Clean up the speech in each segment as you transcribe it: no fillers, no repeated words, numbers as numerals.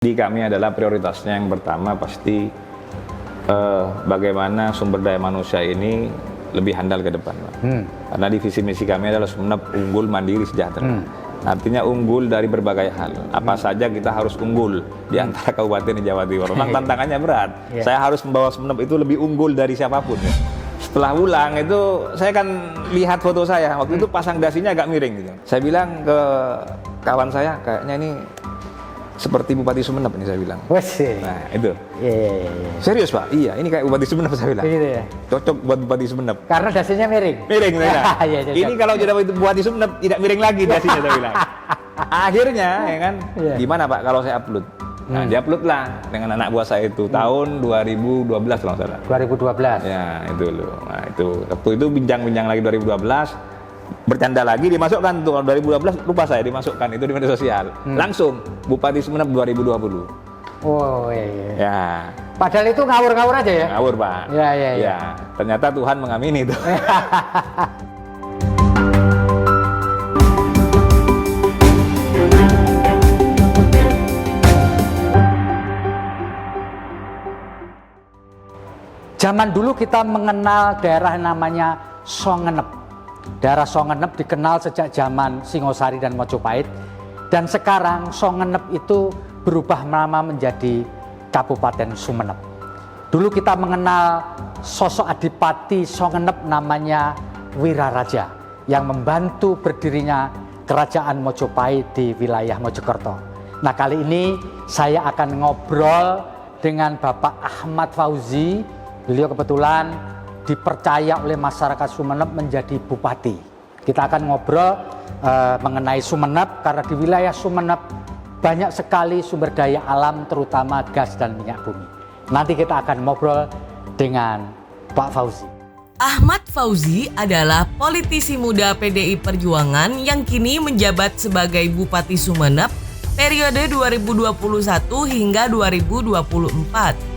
Di kami adalah prioritasnya yang pertama pasti bagaimana sumber daya manusia ini lebih handal ke depan, Pak. Karena di visi misi kami adalah Sumeneb unggul, mandiri, sejahtera. Artinya unggul dari berbagai hal. Apa saja kita harus unggul di antara kabupaten di Jawa Timur. Memang tantangannya berat. Saya harus membawa Sumeneb itu lebih unggul dari siapapun. Setelah pulang itu saya kan lihat foto saya. Waktu itu pasang dasinya agak miring gitu. Saya bilang ke kawan saya, kayaknya ini seperti Bupati Sumeneb ini, saya bilang. Nah itu. Serius Pak? Iya, ini kayak Bupati Sumeneb, saya bilang. Gitu ya? Cocok buat Bupati Sumeneb. Karena dasinya miring. Miring, saya. Ini kalau jadi Bupati Sumeneb tidak miring lagi dasinya, saya bilang. Akhirnya, ya kan? Gimana Pak kalau saya upload? Nah, di-upload lah dengan anak buah saya itu tahun 2012 kalau nggak salah. 2012. Ya, itu loh. Nah, itu waktu itu bincang-bincang lagi 2012. Bercanda lagi dimasukkan tuh, 2012 lupa saya dimasukkan itu di media sosial. Langsung Bupati Sumeneb 2020. Oh iya. Ya. Padahal itu ngawur-ngawur aja ya? Ngawur Pak. Ya. Ternyata Tuhan mengamini itu. Zaman dulu kita mengenal daerah namanya Songenep. Daerah Songenep dikenal sejak zaman Singosari dan Mojopahit, dan sekarang Songenep itu berubah nama menjadi Kabupaten Sumeneb. Dulu kita mengenal sosok Adipati Songenep namanya Wiraraja yang membantu berdirinya Kerajaan Mojopahit di wilayah Mojokerto. Nah, kali ini saya akan ngobrol dengan Bapak Ahmad Fauzi. Beliau kebetulan dipercaya oleh masyarakat Sumeneb menjadi bupati. Kita akan ngobrol mengenai Sumeneb, karena di wilayah Sumeneb banyak sekali sumber daya alam, terutama gas dan minyak bumi. Nanti kita akan ngobrol dengan Pak Fauzi. Ahmad Fauzi adalah politisi muda PDI Perjuangan yang kini menjabat sebagai Bupati Sumeneb periode 2021 hingga 2024.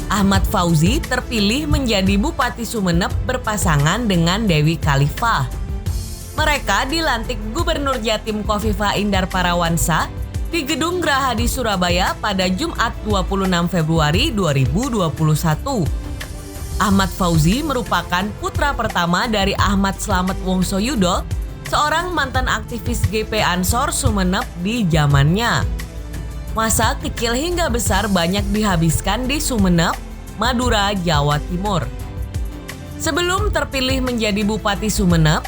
Ahmad Fauzi terpilih menjadi Bupati Sumeneb berpasangan dengan Dewi Khalifah. Mereka dilantik Gubernur Jatim Khofifah Indar Parawansa di Gedung Geraha di Surabaya pada Jumat 26 Februari 2021. Ahmad Fauzi merupakan putra pertama dari Ahmad Slamet Wongsoyudo, seorang mantan aktivis GP Ansor Sumeneb di zamannya. Masa kecil hingga besar banyak dihabiskan di Sumeneb, Madura, Jawa Timur. Sebelum terpilih menjadi Bupati Sumeneb,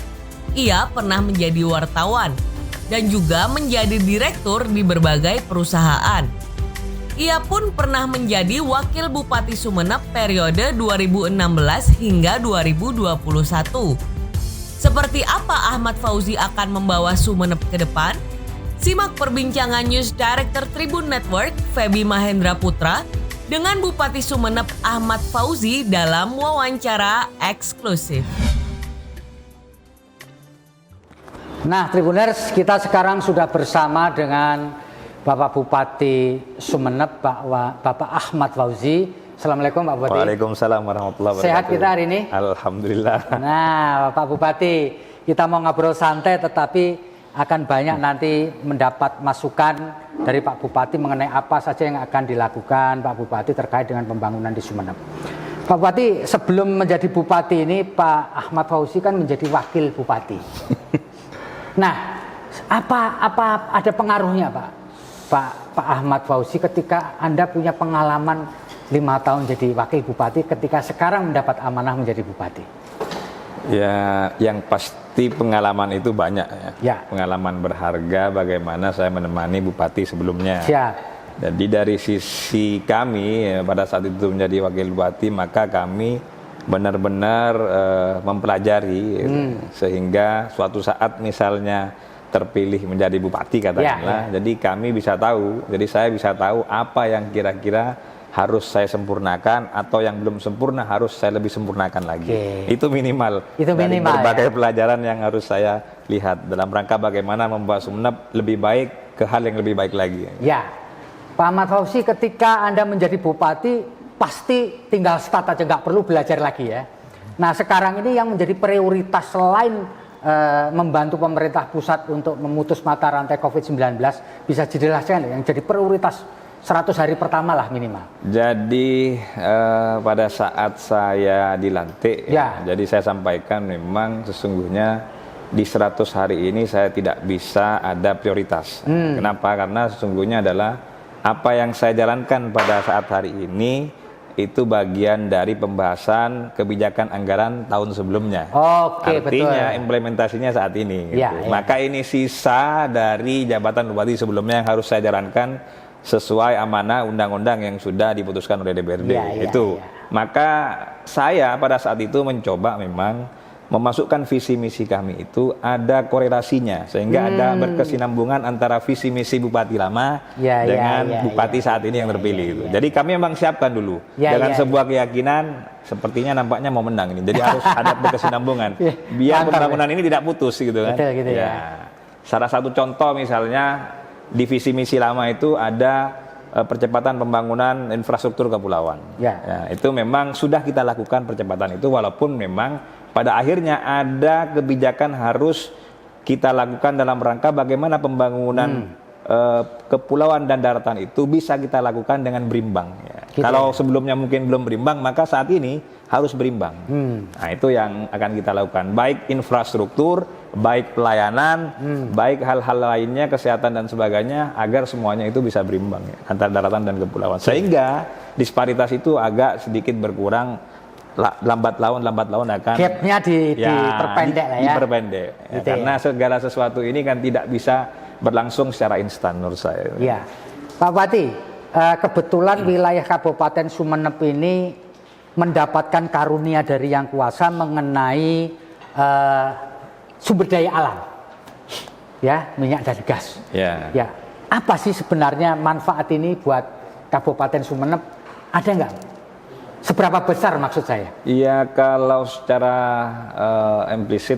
ia pernah menjadi wartawan dan juga menjadi direktur di berbagai perusahaan. Ia pun pernah menjadi Wakil Bupati Sumeneb periode 2016 hingga 2021. Seperti apa Ahmad Fauzi akan membawa Sumeneb ke depan? Simak perbincangan News Director Tribun Network, Feby Mahendra Putra, dengan Bupati Sumeneb Ahmad Fauzi dalam wawancara eksklusif. Nah, Tribuners, kita sekarang sudah bersama dengan Bapak Bupati Sumeneb, Bapak Ahmad Fauzi. Assalamualaikum Pak Bupati. Waalaikumsalam warahmatullahi wabarakatuh. Sehat kita hari ini? Alhamdulillah. Nah, Bapak Bupati, kita mau ngobrol santai tetapi akan banyak nanti mendapat masukan dari Pak Bupati mengenai apa saja yang akan dilakukan Pak Bupati terkait dengan pembangunan di Sumeneb. Pak Bupati, sebelum menjadi Bupati ini Pak Ahmad Fauzi kan menjadi Wakil Bupati. Nah, apa ada pengaruhnya Pak Ahmad Fauzi ketika Anda punya pengalaman 5 tahun jadi Wakil Bupati ketika sekarang mendapat amanah menjadi Bupati? Ya, yang pasti pengalaman itu banyak ya. Pengalaman berharga bagaimana saya menemani bupati sebelumnya. Siap. Jadi dari sisi kami pada saat itu menjadi wakil bupati, maka kami benar-benar mempelajari sehingga suatu saat misalnya terpilih menjadi bupati katakanlah, jadi kami bisa tahu, jadi saya bisa tahu apa yang kira-kira harus saya sempurnakan atau yang belum sempurna harus saya lebih sempurnakan lagi. Itu minimal. Itu minimal. Dari berbagai pelajaran yang harus saya lihat dalam rangka bagaimana membawa Sumeneb lebih baik ke hal yang lebih baik lagi. Ya, Pak Ahmad Fauzi, ketika Anda menjadi bupati pasti tinggal start aja, nggak perlu belajar lagi ya. Nah, sekarang ini yang menjadi prioritas selain membantu pemerintah pusat untuk memutus mata rantai COVID-19, bisa dijelaskan yang jadi prioritas 100 hari pertama lah minimal. Jadi pada saat saya dilantik, jadi saya sampaikan memang sesungguhnya di 100 hari ini saya tidak bisa ada prioritas. Kenapa? Karena sesungguhnya adalah apa yang saya jalankan pada saat hari ini itu bagian dari pembahasan kebijakan anggaran tahun sebelumnya. Artinya betul. Implementasinya saat ini. Gitu. Maka ini sisa dari jabatan bupati sebelumnya yang harus saya jalankan sesuai amanah undang-undang yang sudah diputuskan oleh DPRD. Maka saya pada saat itu mencoba memang memasukkan visi misi kami itu ada korelasinya sehingga ada berkesinambungan antara visi misi bupati lama dengan bupati saat ini yang terpilih. Jadi kami memang siapkan dulu dengan sebuah keyakinan sepertinya nampaknya mau menang ini. Jadi harus ada berkesinambungan biar pembangunan ini tidak putus gitu kan. Salah satu contoh misalnya di visi misi lama itu ada percepatan pembangunan infrastruktur kepulauan. Itu memang sudah kita lakukan percepatan itu walaupun memang pada akhirnya ada kebijakan harus kita lakukan dalam rangka bagaimana pembangunan kepulauan dan daratan itu bisa kita lakukan dengan berimbang. Kalau sebelumnya mungkin belum berimbang, maka saat ini harus berimbang. Nah itu yang akan kita lakukan, baik infrastruktur, baik pelayanan, baik hal-hal lainnya, kesehatan dan sebagainya, agar semuanya itu bisa berimbang antara daratan dan kepulauan. Sehingga disparitas itu agak sedikit berkurang. Lambat laun akan gapnya diperpendek lah ya. Diperpendek. Karena segala sesuatu ini kan tidak bisa berlangsung secara instan menurut saya. Pak Bupati, kebetulan wilayah Kabupaten Sumeneb ini mendapatkan karunia dari Yang Kuasa mengenai sumber daya alam, minyak dan gas. Apa sih sebenarnya manfaat ini buat Kabupaten Sumeneb? Ada nggak? Seberapa besar maksud saya? Iya, kalau secara implisit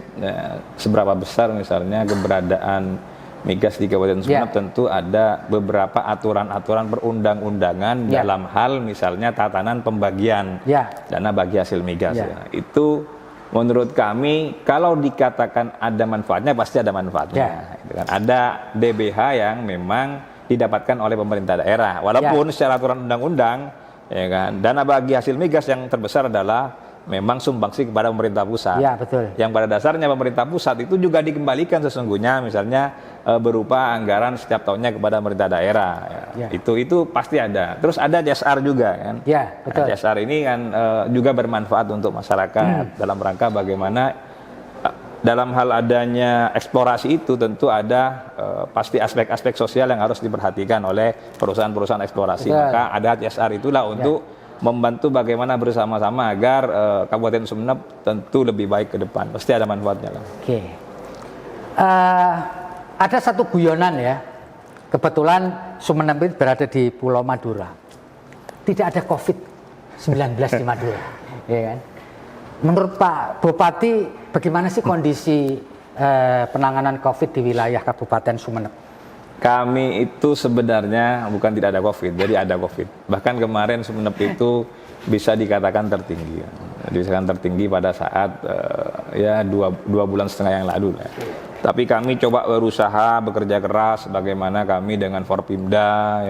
seberapa besar misalnya keberadaan migas di Kabupaten Sumeneb, tentu ada beberapa aturan-aturan perundang-undangan dalam hal misalnya tatanan pembagian dana bagi hasil migas. Itu menurut kami kalau dikatakan ada manfaatnya pasti ada manfaatnya. Gitu kan. Ada DBH yang memang didapatkan oleh pemerintah daerah, walaupun secara aturan undang-undang dana bagi hasil migas yang terbesar adalah memang sumbangsi kepada pemerintah pusat. Yang pada dasarnya pemerintah pusat itu juga dikembalikan sesungguhnya misalnya berupa anggaran setiap tahunnya kepada pemerintah daerah. Itu pasti ada. Terus ada CSR juga kan. CSR ini kan juga bermanfaat untuk masyarakat dalam rangka bagaimana dalam hal adanya eksplorasi itu tentu ada pasti aspek-aspek sosial yang harus diperhatikan oleh perusahaan-perusahaan eksplorasi. Maka ada CSR itulah untuk membantu bagaimana bersama-sama agar Kabupaten Sumeneb tentu lebih baik ke depan. Pasti ada manfaatnya lah. Ada satu guyonan ya. Kebetulan Sumeneb itu berada di Pulau Madura. Tidak ada COVID-19 di Madura. Kan? Menurut Pak Bupati, bagaimana sih kondisi penanganan COVID di wilayah Kabupaten Sumeneb? Kami itu sebenarnya bukan tidak ada COVID, jadi ada COVID. Bahkan kemarin Sumeneb itu bisa dikatakan tertinggi. Dikatakan tertinggi pada saat dua bulan setengah yang lalu. Tapi kami coba berusaha bekerja keras bagaimana kami dengan Forpimda,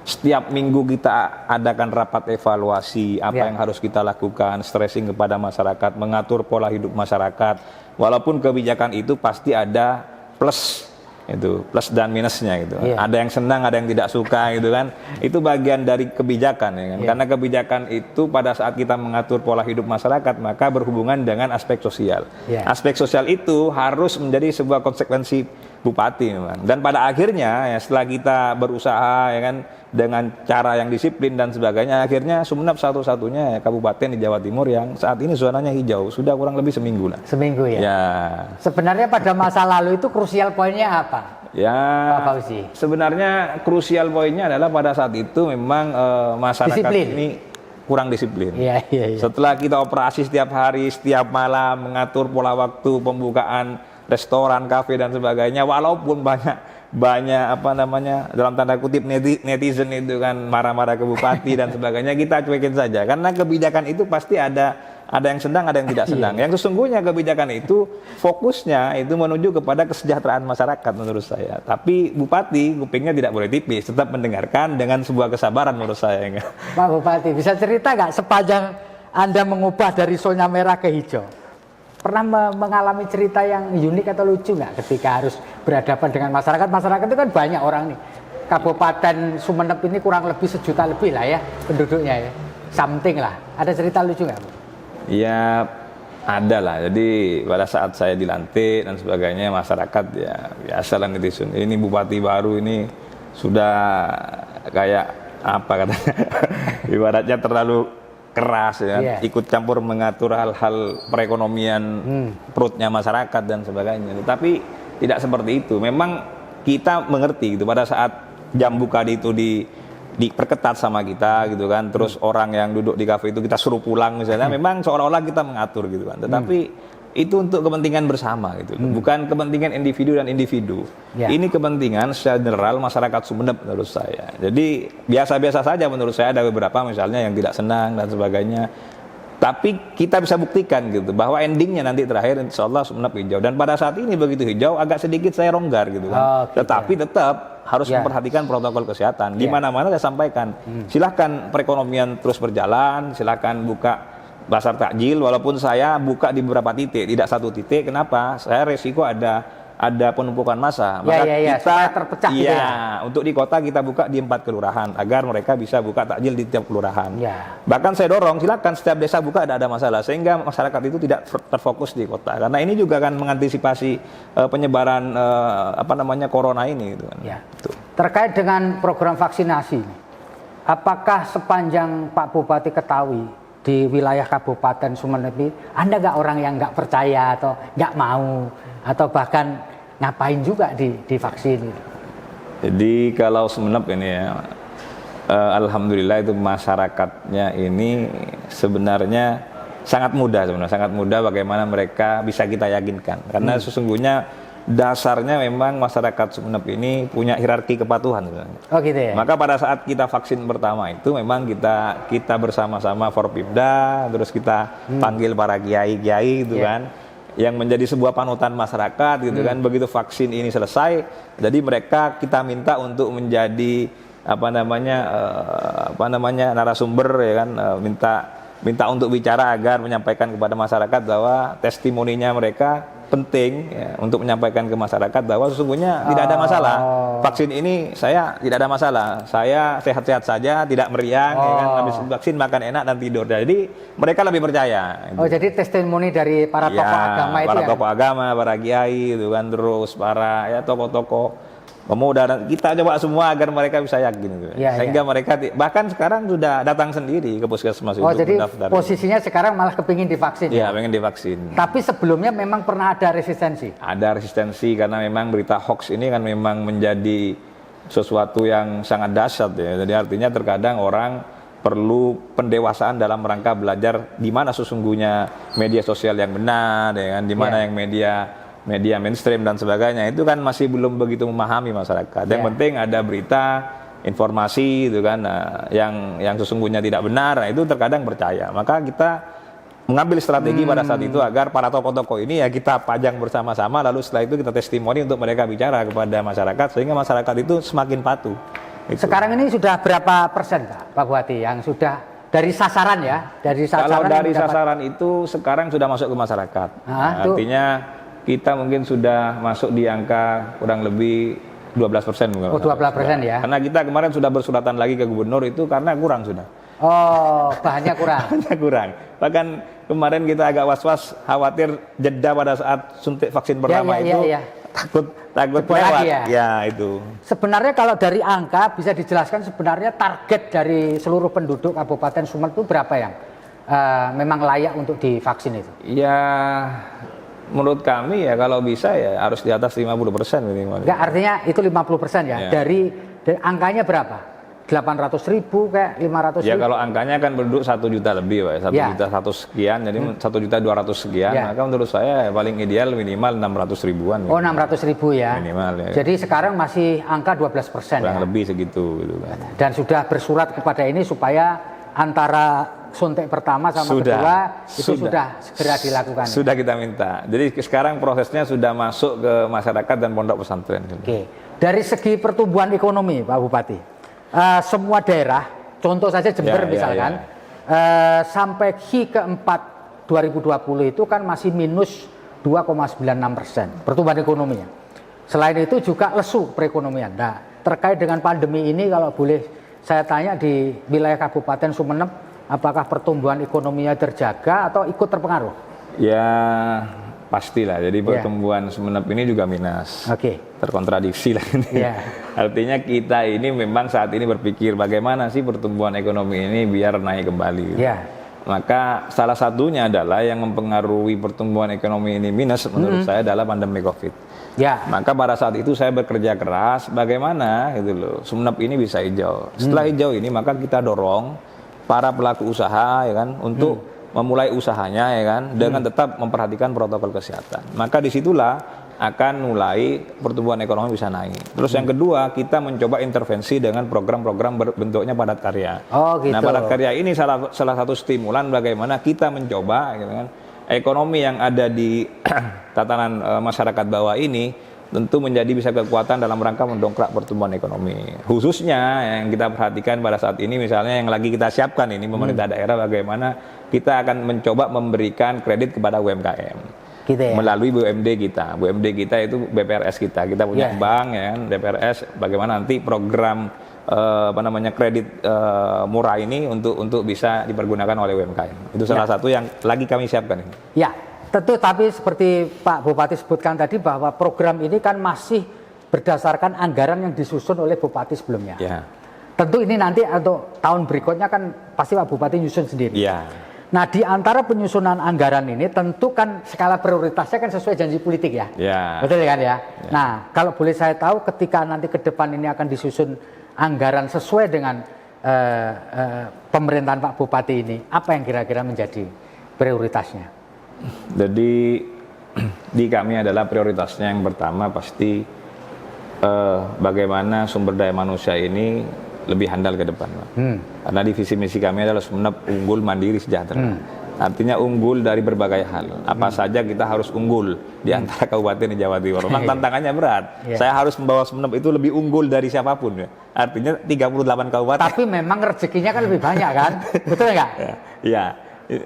setiap minggu kita adakan rapat evaluasi apa yang harus kita lakukan, stressing kepada masyarakat, mengatur pola hidup masyarakat. Walaupun kebijakan itu pasti ada plus dan minusnya gitu. Ada yang senang, ada yang tidak suka gitu kan. Itu bagian dari kebijakan Karena kebijakan itu pada saat kita mengatur pola hidup masyarakat maka berhubungan dengan aspek sosial. Aspek sosial itu harus menjadi sebuah konsekuensi bupati memang. Dan pada akhirnya setelah kita berusaha dengan cara yang disiplin dan sebagainya, akhirnya Sumeneb satu-satunya kabupaten di Jawa Timur yang saat ini zonanya hijau sudah kurang lebih seminggu lah. Seminggu Sebenarnya pada masa lalu itu krusial poinnya apa? Pak Fauzi? Sebenarnya krusial poinnya adalah pada saat itu memang masyarakat disiplin. Ini kurang disiplin. Setelah kita operasi setiap hari, setiap malam, mengatur pola waktu pembukaan restoran, kafe dan sebagainya, walaupun banyak banyak apa namanya dalam tanda kutip netizen itu kan marah-marah ke bupati dan sebagainya, kita cuekin saja karena kebijakan itu pasti ada yang sedang, ada yang tidak sedang. Yang sesungguhnya kebijakan itu fokusnya itu menuju kepada kesejahteraan masyarakat menurut saya. Tapi bupati kupingnya tidak boleh tipis, tetap mendengarkan dengan sebuah kesabaran menurut saya. Pak Bupati, bisa cerita nggak sepanjang Anda mengubah dari zona merah ke hijau? Pernah mengalami cerita yang unik atau lucu nggak ketika harus berhadapan dengan masyarakat? Masyarakat itu kan banyak orang nih. Kabupaten Sumeneb ini kurang lebih 1 juta lebih lah ya penduduknya ya. Something lah. Ada cerita lucu nggak, Bu? Ya ada lah. Jadi pada saat saya dilantik dan sebagainya, masyarakat ya biasa lah netizen. Ini bupati baru ini sudah kayak apa katanya? Ibaratnya terlalu keras ya, ikut campur mengatur hal-hal perekonomian perutnya masyarakat dan sebagainya. Tapi tidak seperti itu. Memang kita mengerti gitu pada saat jam buka itu diperketat sama kita gitu kan, terus orang yang duduk di kafe itu kita suruh pulang misalnya, memang seolah-olah kita mengatur gitu kan, tetapi itu untuk kepentingan bersama gitu, bukan kepentingan individu dan individu. Ini kepentingan secara general masyarakat Sumeneb menurut saya. Jadi biasa-biasa saja menurut saya, ada beberapa misalnya yang tidak senang dan sebagainya. Tapi kita bisa buktikan gitu bahwa endingnya nanti terakhir insya Allah Sumeneb hijau. Dan pada saat ini begitu hijau agak sedikit saya ronggar gitu kan. Tetapi tetap harus memperhatikan protokol kesehatan. Di mana-mana saya sampaikan. Silahkan perekonomian terus berjalan. Silahkan buka pasar takjil. Walaupun saya buka di beberapa titik, tidak satu titik. Kenapa? Saya resiko ada penumpukan massa. Maka kita terpecah gitu ya. Untuk di kota kita buka di 4 kelurahan agar mereka bisa buka takjil di tiap kelurahan. Bahkan saya dorong silakan setiap desa buka, ada masalah sehingga masyarakat itu tidak terfokus di kota. Karena ini juga akan mengantisipasi penyebaran corona ini gitu kan. Terkait dengan program vaksinasi, apakah sepanjang Pak Bupati ketahui di wilayah Kabupaten Sumeneb ini Anda nggak orang yang nggak percaya atau nggak mau atau bahkan ngapain juga divaksin itu? Jadi kalau Sumeneb ini ya, alhamdulillah itu masyarakatnya ini sebenarnya sangat mudah bagaimana mereka bisa kita yakinkan. Karena sesungguhnya dasarnya memang masyarakat Sumeneb ini punya hierarki kepatuhan sebenarnya. Oh gitu ya. Maka pada saat kita vaksin pertama itu memang kita bersama-sama Forpimda, terus kita panggil para kiai-kiai gitu kan, yang menjadi sebuah panutan masyarakat gitu kan. Begitu vaksin ini selesai, jadi mereka kita minta untuk menjadi narasumber ya kan, minta untuk bicara agar menyampaikan kepada masyarakat bahwa testimoninya mereka penting ya, untuk menyampaikan ke masyarakat bahwa sesungguhnya tidak ada masalah. Vaksin ini saya tidak ada masalah. Saya sehat-sehat saja, tidak meriang ya kan, habis vaksin makan enak dan tidur. Jadi mereka lebih percaya. Jadi testimoni dari para tokoh agama itu para tokoh agama, para kiai itu kan, terus para tokoh-tokoh pemuda, dan kita coba semua agar mereka bisa yakin gitu. Sehingga mereka bahkan sekarang sudah datang sendiri ke puskesmas itu jadi mendaftar. Posisinya sekarang malah kepingin divaksin. Iya, pengen divaksin. Tapi sebelumnya memang pernah ada resistensi. Ada resistensi karena memang berita hoax ini kan memang menjadi sesuatu yang sangat dahsyat ya. Jadi artinya terkadang orang perlu pendewasaan dalam rangka belajar di mana sesungguhnya media sosial yang benar ya kan, di mana yang media mainstream dan sebagainya, itu kan masih belum begitu memahami masyarakat. Yang penting ada berita, informasi itu kan, yang sesungguhnya tidak benar, itu terkadang percaya. Maka kita mengambil strategi pada saat itu agar para tokoh-tokoh ini ya kita pajang bersama-sama, lalu setelah itu kita testimoni untuk mereka bicara kepada masyarakat sehingga masyarakat itu semakin patuh. Sekarang ini sudah berapa persen Pak Bupati yang sudah dari sasaran ya? Kalau dari sasaran itu sekarang sudah masuk ke masyarakat. Artinya kita mungkin sudah masuk di angka kurang lebih 12%. 12% ya. Karena kita kemarin sudah bersuratan lagi ke gubernur itu karena kurang sudah. Bahannya kurang. Bahannya kurang. Bahkan kemarin kita agak was-was, khawatir jeda pada saat suntik vaksin pertama takut lewat. Ya itu. Sebenarnya kalau dari angka bisa dijelaskan sebenarnya target dari seluruh penduduk Kabupaten Sumeneb itu berapa yang memang layak untuk divaksin itu? Ya, menurut kami ya kalau bisa ya harus di atas 50% minimal. Enggak, artinya itu 50% ya. Dari angkanya berapa? 800.000 kayak 500.000. Ya kalau angkanya kan penduduk 1 juta lebih, Pak. 1 juta 100 sekian, jadi 1.200.000 sekian. Maka menurut saya paling ideal minimal 600 ribuan. Oh, 600.000 ya. Minimal ya. Jadi sekarang masih angka 12% kurang ya. lebih segitu gitu kan. Dan sudah bersurat kepada ini supaya antara suntik pertama sama kedua itu sudah segera dilakukan. Sudah kita minta. Jadi sekarang prosesnya sudah masuk ke masyarakat dan pondok pesantren. Oke. Dari segi pertumbuhan ekonomi, Pak Bupati, semua daerah, contoh saja Jember misalkan, sampai Q keempat 2020 itu kan masih minus 2,96% pertumbuhan ekonominya. Selain itu juga lesu perekonomian. Nah, terkait dengan pandemi ini kalau boleh saya tanya di wilayah Kabupaten Sumeneb, apakah pertumbuhan ekonominya terjaga atau ikut terpengaruh? Ya pastilah. Jadi pertumbuhan Sumeneb ini juga minus. Terkontradiksi lah ini. Artinya kita ini memang saat ini berpikir bagaimana sih pertumbuhan ekonomi ini biar naik kembali. Maka salah satunya adalah yang mempengaruhi pertumbuhan ekonomi ini minus menurut saya adalah pandemi COVID. Maka pada saat itu saya bekerja keras bagaimana gitu loh Sumeneb ini bisa hijau. Setelah hijau ini maka kita dorong para pelaku usaha ya kan untuk memulai usahanya ya kan dengan tetap memperhatikan protokol kesehatan. Maka disitulah akan mulai pertumbuhan ekonomi bisa naik. Terus yang kedua kita mencoba intervensi dengan program-program bentuknya padat karya. Nah padat karya ini salah satu stimulan bagaimana kita mencoba gitu kan ekonomi yang ada di tatanan masyarakat bawah ini tentu menjadi bisa kekuatan dalam rangka mendongkrak pertumbuhan ekonomi. Khususnya yang kita perhatikan pada saat ini misalnya yang lagi kita siapkan ini pemerintah daerah bagaimana kita akan mencoba memberikan kredit kepada UMKM. Melalui BUMD kita. BUMD kita itu BPRS kita. Kita punya bank ya kan, BPRS bagaimana nanti program kredit murah ini untuk bisa dipergunakan oleh UMKM. Itu salah satu yang lagi kami siapkan ini. Tentu, tapi seperti Pak Bupati sebutkan tadi bahwa program ini kan masih berdasarkan anggaran yang disusun oleh Bupati sebelumnya. Tentu ini nanti untuk tahun berikutnya kan pasti Pak Bupati nyusun sendiri. Nah di antara penyusunan anggaran ini tentu kan skala prioritasnya kan sesuai janji politik ya. Betul kan ya? Nah kalau boleh saya tahu ketika nanti ke depan ini akan disusun anggaran sesuai dengan pemerintahan Pak Bupati ini, apa yang kira-kira menjadi prioritasnya? Jadi di kami adalah prioritasnya yang pertama pasti bagaimana sumber daya manusia ini lebih handal ke depan, Pak. Karena di visi misi kami adalah Sumeneb unggul, mandiri, sejahtera. Artinya unggul dari berbagai hal. Apa saja kita harus unggul di antara kabupaten di Jawa Timur. Memang tantangannya berat. Saya harus membawa Sumeneb itu lebih unggul dari siapapun. Ya. Artinya 38 kabupaten. Tapi memang rezekinya kan lebih banyak kan? Betul nggak?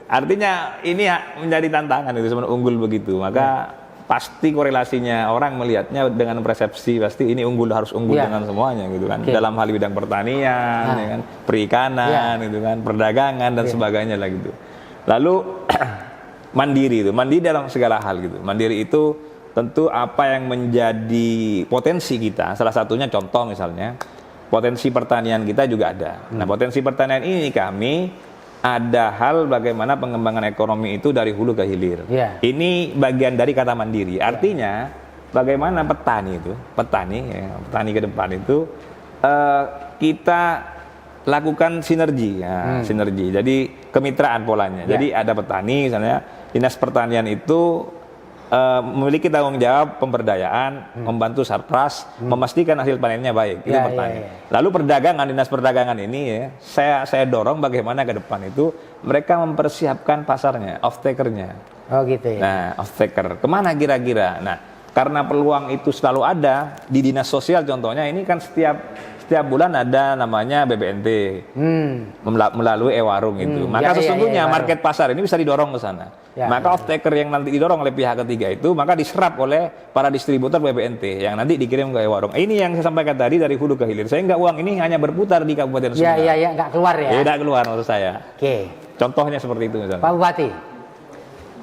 Artinya ini menjadi tantangan itu sebenarnya unggul begitu. Maka pasti korelasinya orang melihatnya dengan persepsi pasti ini harus unggul dengan semuanya gitu kan. Dalam hal bidang pertanian, ya kan, perikanan, gitu kan, perdagangan dan sebagainya lah gitu. Lalu mandiri dalam segala hal gitu. Mandiri itu tentu apa yang menjadi potensi kita. Salah satunya contoh misalnya potensi pertanian kita juga ada. Nah potensi pertanian ini kami ada hal bagaimana pengembangan ekonomi itu dari hulu ke hilir. Ini bagian dari kata mandiri. Artinya bagaimana petani ke depan itu kita lakukan sinergi. Sinergi. Jadi kemitraan polanya. Jadi ada petani misalnya, dinas pertanian itu memiliki tanggung jawab pemberdayaan, membantu sarpras, memastikan hasil panennya baik. Itu pertanian. Lalu perdagangan, dinas perdagangan ini saya dorong bagaimana ke depan itu mereka mempersiapkan pasarnya, off-takernya. Nah, off-taker. Kemana kira-kira? Nah, karena peluang itu selalu ada di dinas sosial contohnya ini kan setiap bulan ada namanya BBNT melalui e-warung itu. Maka sesungguhnya market pasar ini bisa didorong ke sana. Maka off-taker yang nanti didorong oleh pihak ketiga itu maka diserap oleh para distributor BBNT yang nanti dikirim ke e-warung. Ini yang saya sampaikan tadi dari hulu ke hilir. Sehingga uang ini hanya berputar di Kabupaten Sumeneb. Nggak keluar ya? Nggak keluar maksud saya. Contohnya seperti itu misalnya. Pak Bupati,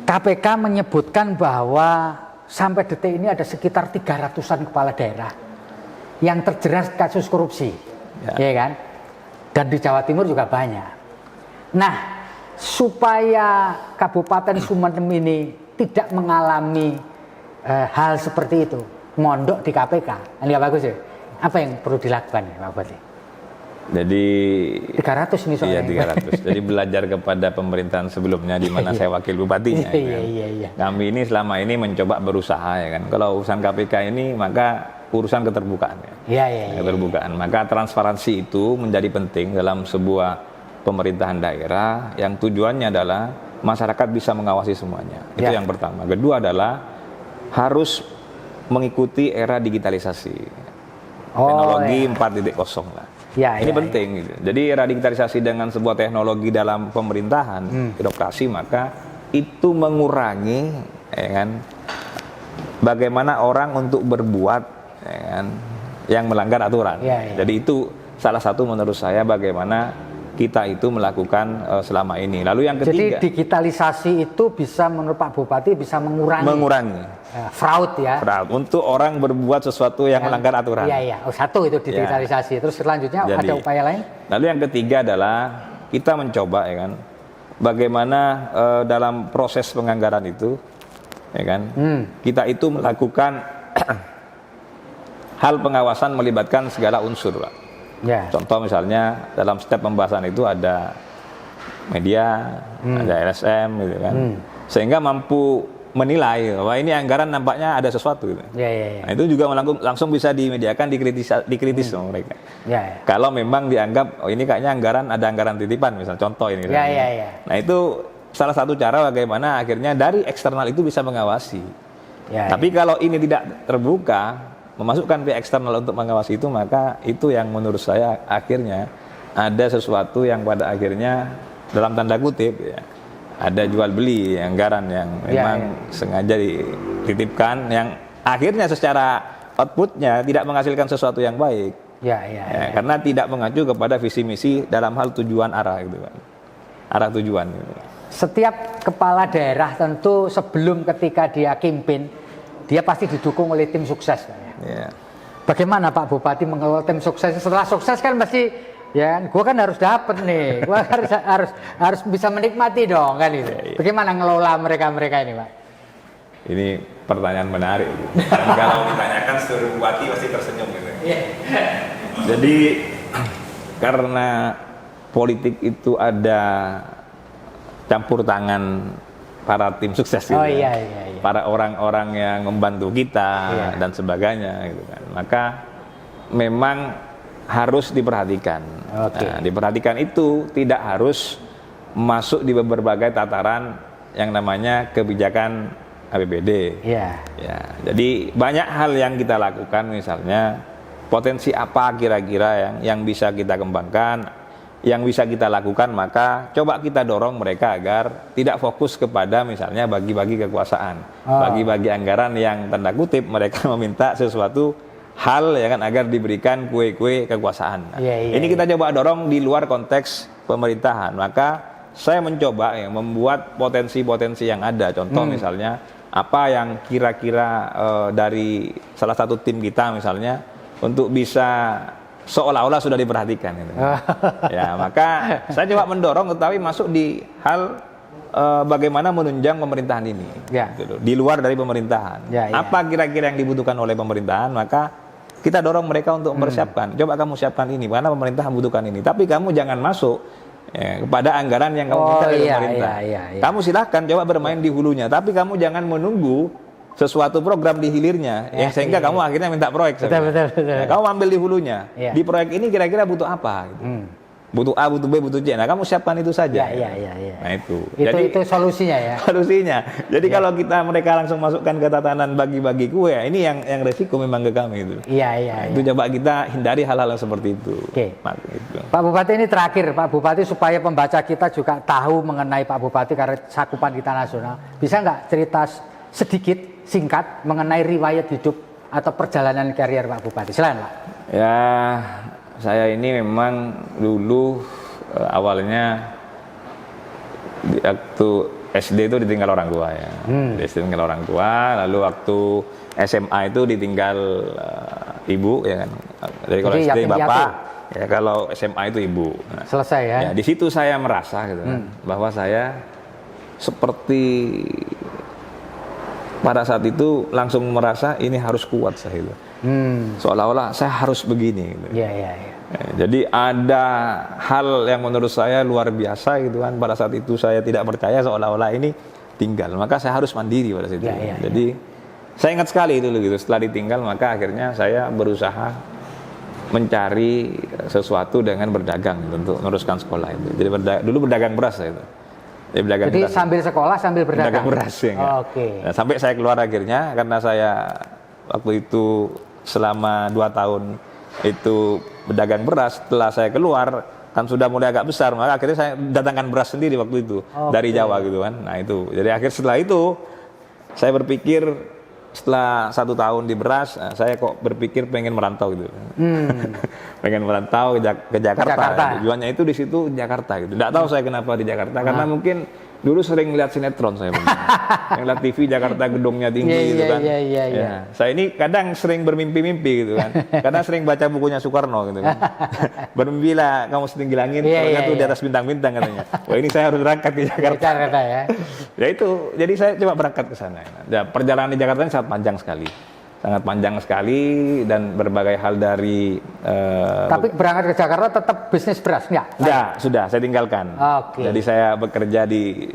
KPK menyebutkan bahwa sampai detik ini ada sekitar 300-an kepala daerah yang terjerat kasus korupsi, ya kan? Dan di Jawa Timur juga banyak. Nah, supaya Kabupaten Sumeneb ini tidak mengalami hal seperti itu, mondok di KPK, ini bagus ya. Apa yang perlu dilakukan, Pak Bupati? Jadi 300 nih soalnya. Iya 300. Jadi belajar kepada pemerintahan sebelumnya di mana saya wakil bupatinya. Iya. Kami ini selama ini mencoba berusaha ya kan. Kalau urusan KPK ini maka urusan keterbukaan ya. Iya. Keterbukaan. Maka transparansi itu menjadi penting dalam sebuah pemerintahan daerah yang tujuannya adalah masyarakat bisa mengawasi semuanya. Itu yang pertama. Kedua adalah harus mengikuti era digitalisasi. Teknologi 4.0 lah. Ini penting gitu. Jadi era digitalisasi dengan sebuah teknologi dalam pemerintahan, birokrasi, maka itu mengurangi ya kan, bagaimana orang untuk berbuat ya kan, yang melanggar aturan. Jadi itu salah satu menurut saya bagaimana kita itu melakukan selama ini. Lalu yang ketiga, jadi digitalisasi itu bisa menurut Pak Bupati bisa mengurangi fraud ya. Fraud untuk orang berbuat sesuatu yang melanggar aturan. Iya. Satu itu digitalisasi. Terus selanjutnya ada upaya lain? Lalu yang ketiga adalah kita mencoba ya kan, bagaimana dalam proses penganggaran itu ya kan, kita itu melakukan hal pengawasan melibatkan segala unsur, Pak. Contoh misalnya dalam step pembahasan itu ada media, ada LSM gitu kan, sehingga mampu menilai bahwa ini anggaran nampaknya ada sesuatu gitu. Nah, itu juga langsung bisa dimediakan, dikritis sama mereka. Kalau memang dianggap ini kayaknya ada anggaran titipan misalnya, contoh ini. Nah itu salah satu cara bagaimana akhirnya dari eksternal itu bisa mengawasi. Tapi kalau ini tidak terbuka, memasukkan pihak eksternal untuk mengawasi itu, maka itu yang menurut saya akhirnya ada sesuatu yang pada akhirnya dalam tanda kutip ya, ada jual beli anggaran yang memang sengaja dititipkan, yang akhirnya secara outputnya tidak menghasilkan sesuatu yang baik. Karena tidak mengacu kepada visi misi dalam hal tujuan arah gitu kan, arah tujuan gitu. Setiap kepala daerah tentu sebelum ketika dia pimpin, dia pasti didukung oleh tim sukses. Bagaimana Pak Bupati mengelola tim sukses? Setelah sukses kan pasti ya, gue kan harus dapat nih, gue harus bisa menikmati dong kan itu. Bagaimana ngelola mereka ini, Pak? Ini pertanyaan menarik. Kalau ditanyakan seluruh bupati pasti tersenyum gitu. Jadi karena politik itu ada campur tangan para tim sukses gitu, para orang-orang yang membantu kita dan sebagainya gitu kan. Maka memang harus diperhatikan. Nah, diperhatikan itu tidak harus masuk di berbagai tataran yang namanya kebijakan APBD. Jadi banyak hal yang kita lakukan, misalnya potensi apa kira-kira yang bisa kita kembangkan, yang bisa kita lakukan, maka coba kita dorong mereka agar tidak fokus kepada misalnya bagi-bagi kekuasaan, bagi-bagi anggaran yang tanda kutip mereka meminta sesuatu hal ya kan, agar diberikan kue-kue kekuasaan. Ini kita coba dorong di luar konteks pemerintahan. Maka saya mencoba membuat potensi-potensi yang ada. Contoh misalnya apa yang kira-kira dari salah satu tim kita misalnya untuk bisa seolah-olah sudah diperhatikan gitu. Maka saya coba mendorong tetapi masuk di hal bagaimana menunjang pemerintahan ini gitu, di luar dari pemerintahan. Apa kira-kira yang dibutuhkan oleh pemerintahan, maka kita dorong mereka untuk mempersiapkan. Coba kamu siapkan ini, karena pemerintah membutuhkan ini. Tapi kamu jangan masuk kepada anggaran yang kamu minta dari pemerintah. Kamu silahkan coba bermain di hulunya, tapi kamu jangan menunggu sesuatu program di hilirnya, sehingga kamu akhirnya minta proyek. Betul. Kamu ambil di hulunya. Di proyek ini kira-kira butuh apa? Gitu. Butuh A, butuh B, butuh C. Nah, kamu siapkan itu saja. Nah, itu. Jadi itu solusinya ya. Solusinya. Jadi kalau mereka langsung masukkan ke tatanan bagi-bagi kue, ini yang resiko memang ke kami itu. Itu coba kita hindari hal-hal seperti itu. Pak Bupati, ini terakhir, Pak Bupati, supaya pembaca kita juga tahu mengenai Pak Bupati karena cakupan kita nasional. Bisa nggak cerita sedikit singkat mengenai riwayat hidup atau perjalanan karier Pak Bupati? Silakan, Pak. Ya, saya ini memang dulu awalnya waktu SD itu ditinggal orang tua ya. Ditinggal orang tua, lalu waktu SMA itu ditinggal ibu ya kan. Jadi kalau SD bapak, ya kalau SMA itu ibu. Nah, selesai ya. Di situ saya merasa gitu kan, bahwa saya seperti pada saat itu langsung merasa ini harus kuat saya itu. Seolah-olah saya harus begini. Gitu. Iya, iya, iya. Jadi ada hal yang menurut saya luar biasa gitu kan. Pada saat itu saya tidak percaya seolah-olah ini tinggal. Maka saya harus mandiri pada situ. Jadi saya ingat sekali itu gitu. Setelah ditinggal maka akhirnya saya berusaha mencari sesuatu dengan berdagang gitu, untuk meneruskan sekolah itu. Jadi dulu berdagang beras saya itu. Jadi sambil sekolah sambil berdagang beras ya. Nah, sampai saya keluar akhirnya karena saya waktu itu selama 2 tahun itu berdagang beras. Setelah saya keluar kan sudah mulai agak besar, maka akhirnya saya datangkan beras sendiri waktu itu dari Jawa gitu kan. Nah itu, jadi setelah itu saya berpikir setelah 1 tahun di beras, saya kok berpikir pengen merantau gitu. Pengen merantau ke Jakarta. Tujuannya itu di situ Jakarta gitu. Tidak tahu saya kenapa di Jakarta, karena mungkin dulu sering lihat sinetron saya. Yang lihat TV Jakarta gedungnya tinggi gitu kan. Ya. Saya ini kadang sering bermimpi-mimpi gitu kan. Karena sering baca bukunya Soekarno gitu kan. Bermimpilah kamu setinggi langit, soalnya tuh di atas bintang-bintang katanya. Wah ini saya harus berangkat ke Jakarta. Ya. Ya itu, jadi saya coba berangkat ke sana. Ya, perjalanan di Jakarta ini sangat panjang sekali. Sangat panjang sekali dan berbagai hal dari tapi berangkat ke Jakarta tetap bisnis beras enggak? Ya, sudah saya tinggalkan. Jadi saya bekerja di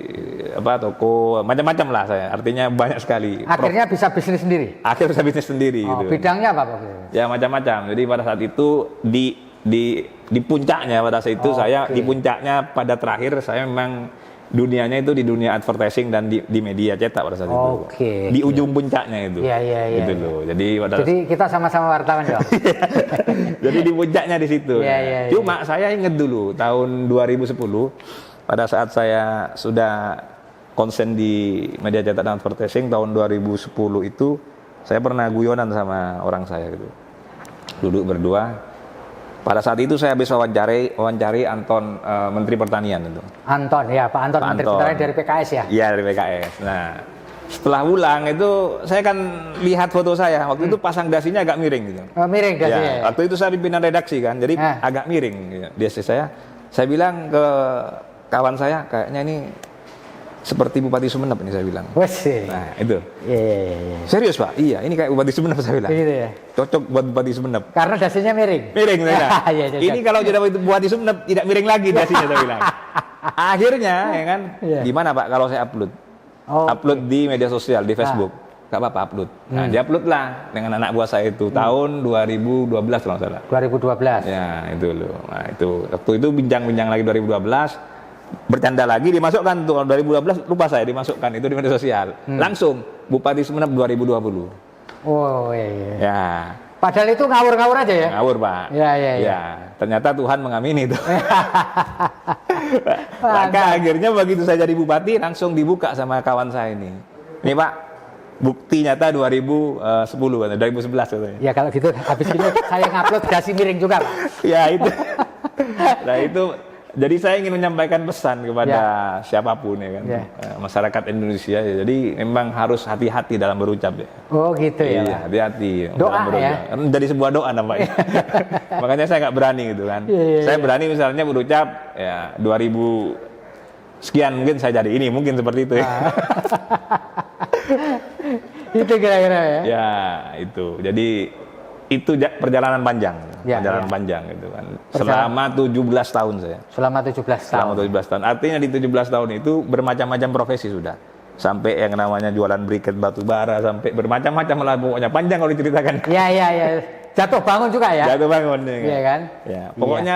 toko macam-macam lah saya. Artinya banyak sekali. Akhirnya bisa bisnis sendiri. Akhirnya bisa bisnis sendiri gitu. Bidangnya apa Pak? Ya macam-macam. Jadi pada saat itu di puncaknya pada saat itu saya di puncaknya pada terakhir saya memang dunianya itu di dunia advertising dan di media cetak pada saat itu. Di ujung puncaknya itu. Iya. Gitu loh. Jadi kita sama-sama wartawan dong. Jadi di puncaknya di situ. Cuma saya ingat dulu tahun 2010 pada saat saya sudah konsen di media cetak dan advertising tahun 2010 itu saya pernah guyonan sama orang saya gitu. Duduk berdua. Pada saat itu saya habis wawancari Anton, Menteri Pertanian itu. Anton, ya Pak Anton, Menteri Pertanian dari PKS ya? Iya dari PKS. Nah setelah pulang itu saya kan lihat foto saya. Waktu itu pasang dasinya agak miring gitu. Miring dasinya. Ya, waktu itu saya pimpinan redaksi kan, jadi agak miring. Gitu. Saya bilang ke kawan saya, kayaknya ini seperti Bupati Sumeneb ini saya bilang. Nah itu. Iya. Serius Pak? Iya, ini kayak Bupati Sumeneb saya bilang. Gitu ya. Cocok buat Bupati Sumeneb. Karena dasinya miring. Miring saya. Ini kalau jadi Bupati Sumeneb tidak miring lagi dasinya saya bilang. Akhirnya ya kan, gimana Pak kalau saya upload? Upload di media sosial, di Facebook. Gak apa-apa upload. Nah, dia upload lah dengan anak buah saya itu tahun 2012 kalau nggak salah. 2012. Ya, itu loh. Nah, itu waktu itu bincang-bincang lagi 2012. Bercanda lagi dimasukkan tuh 2012 lupa saya dimasukkan itu di media sosial langsung Bupati Sumeneb 2020. Iya. Ya. Padahal itu ngawur-ngawur aja ya? Ngawur Pak. Ya. Ternyata Tuhan mengamini itu. Maka akhirnya begitu saya jadi bupati langsung dibuka sama kawan saya ini. Ini Pak bukti nyata 2010 kan 2011 katanya. Ya kalau gitu habis ini saya ngupload dasi miring juga Pak. Ya itu. Nah itu. Jadi saya ingin menyampaikan pesan kepada siapapun ya kan, masyarakat Indonesia ya. Jadi memang harus hati-hati dalam berucap ya. Oh gitu ya. Iya, hati-hati doa dalam berucap. Ya. Jadi sebuah doa nampaknya. Makanya saya nggak berani gitu kan. Saya berani misalnya berucap ya 2000 sekian mungkin saya jadi ini mungkin seperti itu ya. Itu kira-kira ya. Ya itu. Jadi itu perjalanan panjang, panjang gitu kan. Selama 17 tahun saya. Selama 17 tahun. Selama 17 tahun. Artinya di 17 tahun itu bermacam-macam profesi sudah. Sampai yang namanya jualan briket batu bara sampai bermacam-macam lah pokoknya panjang kalau diceritakan. Iya. Jatuh bangun juga ya. Jatuh bangun ya. Iya kan? Ya, pokoknya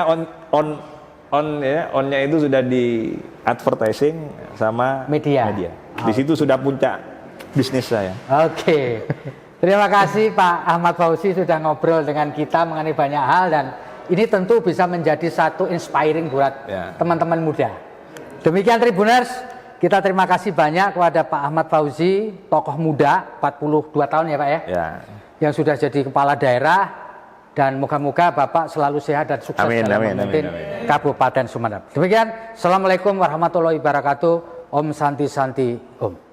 onnya itu sudah di advertising sama media. Di situ sudah puncak bisnis saya. Oke. Terima kasih Pak Ahmad Fauzi sudah ngobrol dengan kita mengenai banyak hal dan ini tentu bisa menjadi satu inspiring buat teman-teman muda. Demikian Tribuners, kita terima kasih banyak kepada Pak Ahmad Fauzi, tokoh muda 42 tahun ya Pak ya. Yang sudah jadi kepala daerah dan moga-moga Bapak selalu sehat dan sukses dalam memimpin Kabupaten Sumeneb. Demikian, Assalamualaikum warahmatullahi wabarakatuh. Om Santi Santi Om.